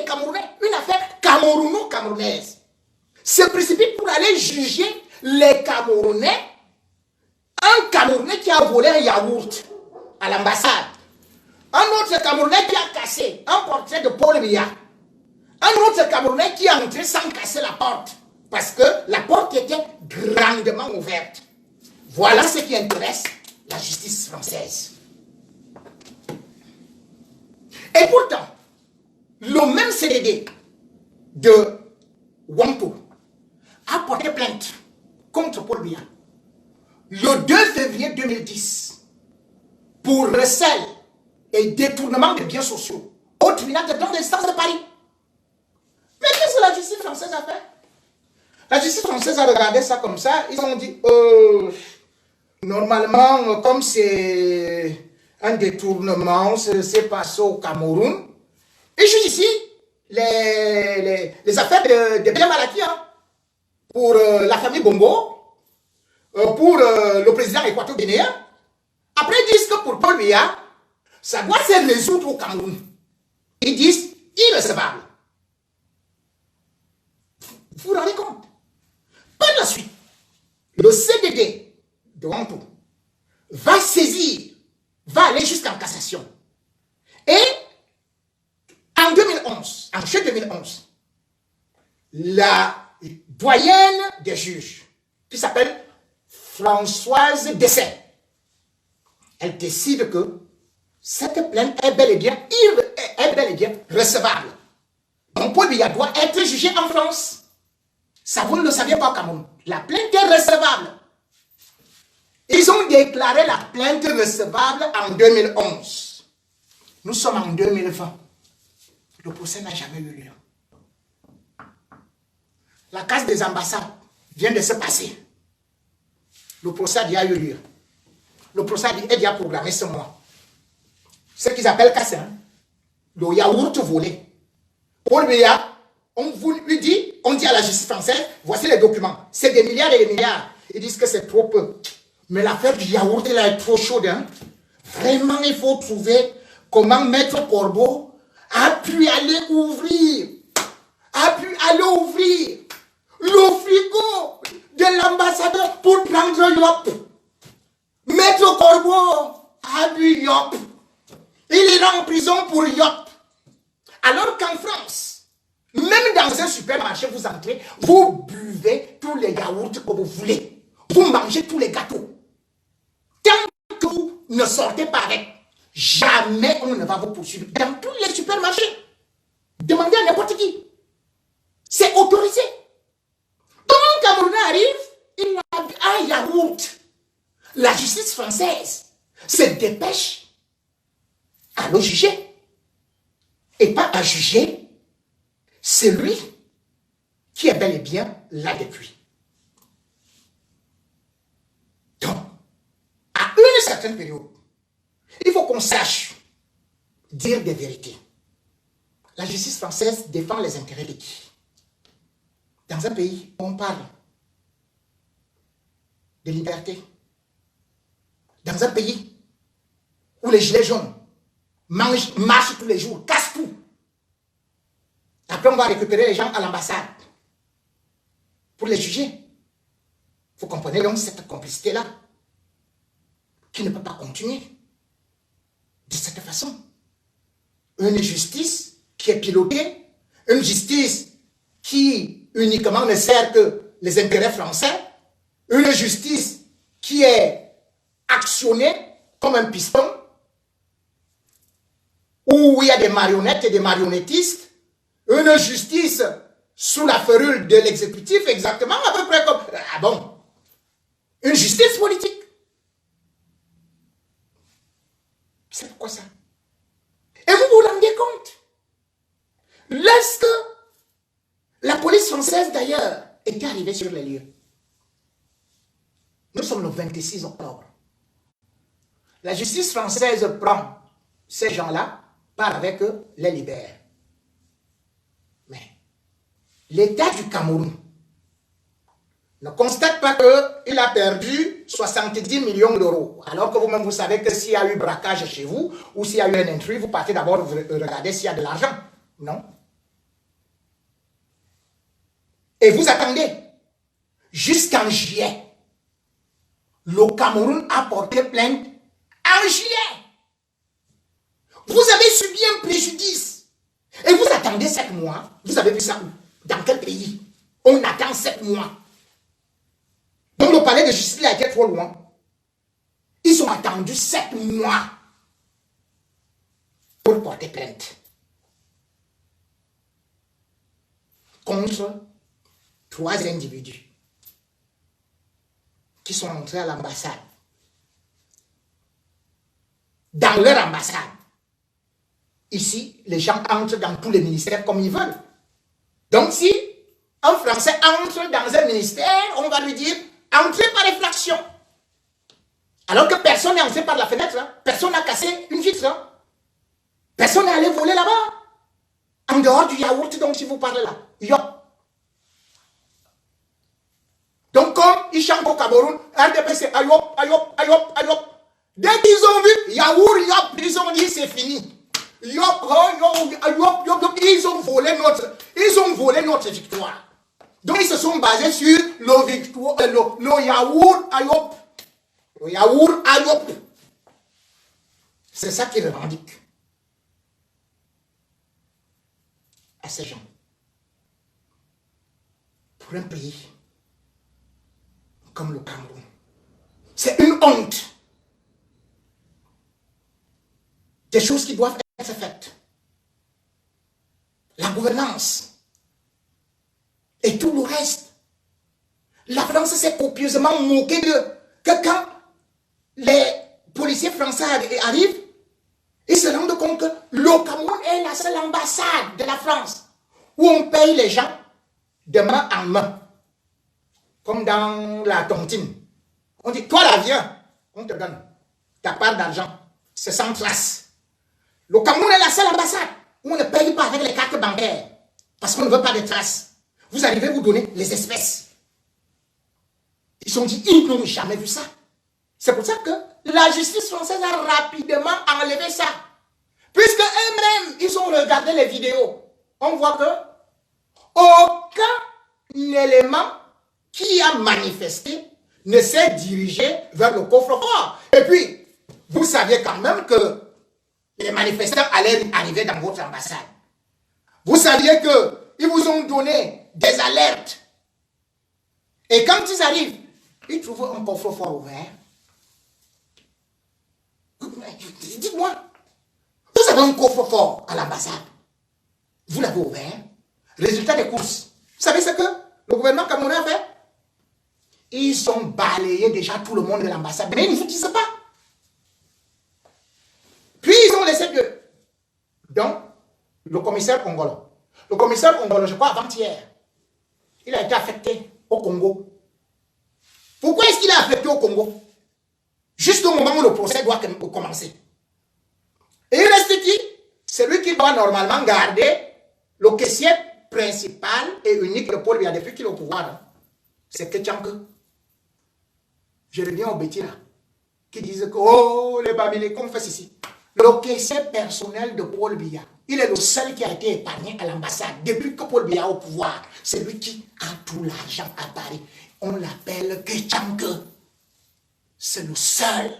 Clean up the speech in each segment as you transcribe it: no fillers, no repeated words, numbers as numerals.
Camerounais, une affaire camerouno-camerounaise, se précipite pour aller juger les Camerounais, un Camerounais qui a volé un yaourt à l'ambassade, un autre Camerounais qui a cassé un portrait de Paul Biya, un autre Camerounais qui est entré sans casser la porte, parce que la porte était grandement ouverte. Voilà ce qui intéresse la justice française. Et pourtant, le même CDD de Wampo a porté plainte contre Paul Biya le 2 février 2010 pour recel et détournement de biens sociaux au tribunal de grande instance de Paris. Mais qu'est-ce que la justice française a fait? La justice française a regardé ça comme ça. Ils ont dit, normalement, comme c'est un détournement, c'est passé au Cameroun. Ils jugent ici les affaires de biens mal acquis, hein, pour la famille Bongo, pour le président équato-guinéen. Après, ils disent que pour Paul Biya, ça doit se résoudre au Cameroun. Ils disent irrecevable. Vous vous rendez compte? Par la suite, le CDD de Wampo va saisir, va aller jusqu'en cassation. Et en 2011, en juillet 2011, la doyenne des juges, qui s'appelle Françoise Dessay, elle décide que cette plainte est bel et bien recevable. Donc Paul Biya doit être jugé en France. Ça, vous ne le saviez pas au Cameroun. La plainte est recevable. Ils ont déclaré la plainte recevable en 2011. Nous sommes en 2020. Le procès n'a jamais eu lieu. La casse des ambassades vient de se passer. Le procès a déjà eu lieu. Le procès est déjà programmé ce mois. Ce qu'ils appellent casse, hein? Le yaourt volé. Paul Biya, on dit à la justice française, voici les documents. C'est des milliards et des milliards. Ils disent que c'est trop peu. Mais l'affaire du yaourt, elle est trop chaude. Hein? Vraiment, il faut trouver comment Maître Corbeau a pu aller ouvrir le frigo de l'ambassadeur pour prendre Yop. Maître Corbeau a bu Yop. Il ira en prison pour Yop. Alors qu'en France, même dans un supermarché, vous entrez, vous buvez tous les yaourts que vous voulez. Vous mangez tous les gâteaux. Tant que vous ne sortez pas avec, jamais on ne va vous poursuivre. Dans tous les supermarchés, demandez à n'importe qui. C'est autorisé. Quand un Camerounais arrive, il a un yaourt. La justice française se dépêche à le juger. Et pas à juger celui qui est bel et bien là depuis. Donc, à une certaine période, il faut qu'on sache dire des vérités. La justice française défend les intérêts de qui? Dans un pays où on parle de liberté, dans un pays où les gilets jaunes marchent tous les jours, cassent tout. Après, on va récupérer les gens à l'ambassade pour les juger. Vous comprenez donc cette complicité-là qui ne peut pas continuer de cette façon. Une justice qui est pilotée, une justice qui uniquement ne sert que les intérêts français, une justice qui est actionnée comme un piston, où il y a des marionnettes et des marionnettistes, une justice sous la férule de l'exécutif, exactement à peu près comme... Ah bon? Une justice politique. C'est pourquoi ça? Et vous vous rendez compte? Lorsque la police française, d'ailleurs, était arrivée sur les lieux, nous sommes le 26 octobre. La justice française prend ces gens-là, part avec eux, les libère. Mais l'État du Cameroun ne constate pas qu'il a perdu 70 millions d'euros. Alors que vous-même, vous savez que s'il y a eu braquage chez vous, ou s'il y a eu un intrus, vous partez d'abord regarder s'il y a de l'argent. Non. Et vous attendez. Jusqu'en juillet. Le Cameroun a porté plainte en juillet. Vous avez subi un préjudice. Et vous attendez 7 mois. Vous avez vu ça où? Dans quel pays? On attend 7 mois. Donc le palais de justice a été trop loin. Ils ont attendu 7 mois pour porter plainte contre 3 individus qui sont entrés à l'ambassade. Dans leur ambassade. Ici, les gens entrent dans tous les ministères comme ils veulent. Donc si un Français entre dans un ministère, on va lui dire « entrez par effraction ». Alors que personne n'est entré par la fenêtre. Hein. Personne n'a cassé une vitre. Hein. Personne n'est allé voler là-bas. En dehors du yaourt dont je vous parle là. Yop. Donc comme ils chantent au Cameroun, RDP c'est ayop, ayop, ayop, ayop. Dès qu'ils ont vu yaourt, yop, ils ont dit c'est fini. Yop, yop, yop, yop, ils ont volé notre victoire. Donc ils se sont basés sur le yaourt, ayop. Le yaourt, ayop. C'est ça qu'ils revendiquent à ces gens. Pour un pays comme le Cameroun, c'est une honte. Des choses qui doivent être faites. La gouvernance et tout le reste. La France s'est copieusement moquée que quand les policiers français arrivent, ils se rendent compte que le Cameroun est la seule ambassade de la France où on paye les gens de main en main. Comme dans la tontine. On dit, toi là, viens, on te donne ta part d'argent. C'est sans trace. Le Cameroun est la seule ambassade où on ne paye pas avec les cartes bancaires. Parce qu'on ne veut pas de traces. Vous arrivez vous donner les espèces. Ils ont dit, ils n'ont jamais vu ça. C'est pour ça que la justice française a rapidement enlevé ça. Puisque eux-mêmes, ils ont regardé les vidéos. On voit que aucun élément qui a manifesté ne s'est dirigé vers le coffre-fort. Et puis, vous saviez quand même que les manifestants allaient arriver dans votre ambassade. Vous saviez qu'ils vous ont donné des alertes. Et quand ils arrivent, ils trouvent un coffre-fort ouvert. Dites-moi, vous avez un coffre-fort à l'ambassade. Vous l'avez ouvert. Résultat des courses. Vous savez ce que le gouvernement camerounais a fait? Ils ont balayé déjà tout le monde de l'ambassade. Mais ils ne vous disent pas. Puis ils ont laissé que... Donc, le commissaire congolais. Le commissaire congolais, je crois avant-hier, il a été affecté au Congo. Pourquoi est-ce qu'il est affecté au Congo? Juste au moment où le procès doit commencer. Et il reste qui? C'est lui qui doit normalement garder le caissier principal et unique de Paul Biya depuis qu'il est au pouvoir. C'est Ketchanke. Je reviens au bêtis là. Qui disent que, oh, les Bamilés, qu'on fait ici. Le caissier personnel de Paul Biya, il est le seul qui a été épargné à l'ambassade. Depuis que Paul Biya est au pouvoir, c'est lui qui a tout l'argent à Paris. On l'appelle Ketchanke. C'est le seul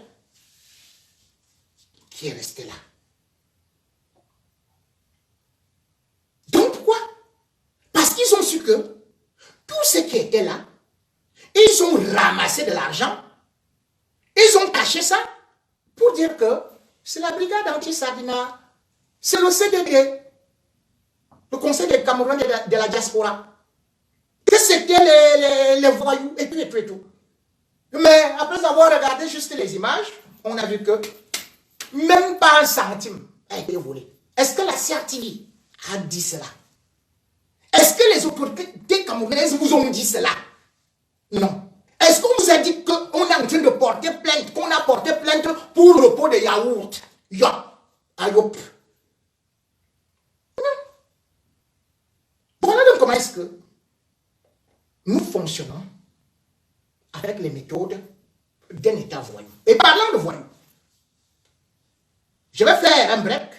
qui est resté là. Donc pourquoi? Parce qu'ils ont su que tous ceux qui étaient là, ils ont ramassé de l'argent, ils ont caché ça pour dire que c'est la brigade anti-Sardina, c'est le CDD, le Conseil des Camerounais de la diaspora, que c'était les voyous et tout et tout et tout. Mais après avoir regardé juste les images, on a vu que même pas un centime a été volé. Est-ce que la CRTV a dit cela? Est-ce que les autorités camerounaises vous ont dit cela? Non. Est-ce qu'on vous a dit qu'on est en train de porter plainte, qu'on a porté plainte pour le pot de yaourt? Yop, ayop. Non. Voilà donc comment est-ce que nous fonctionnons avec les méthodes d'un État voyou. Et parlant de voyou, je vais faire un break.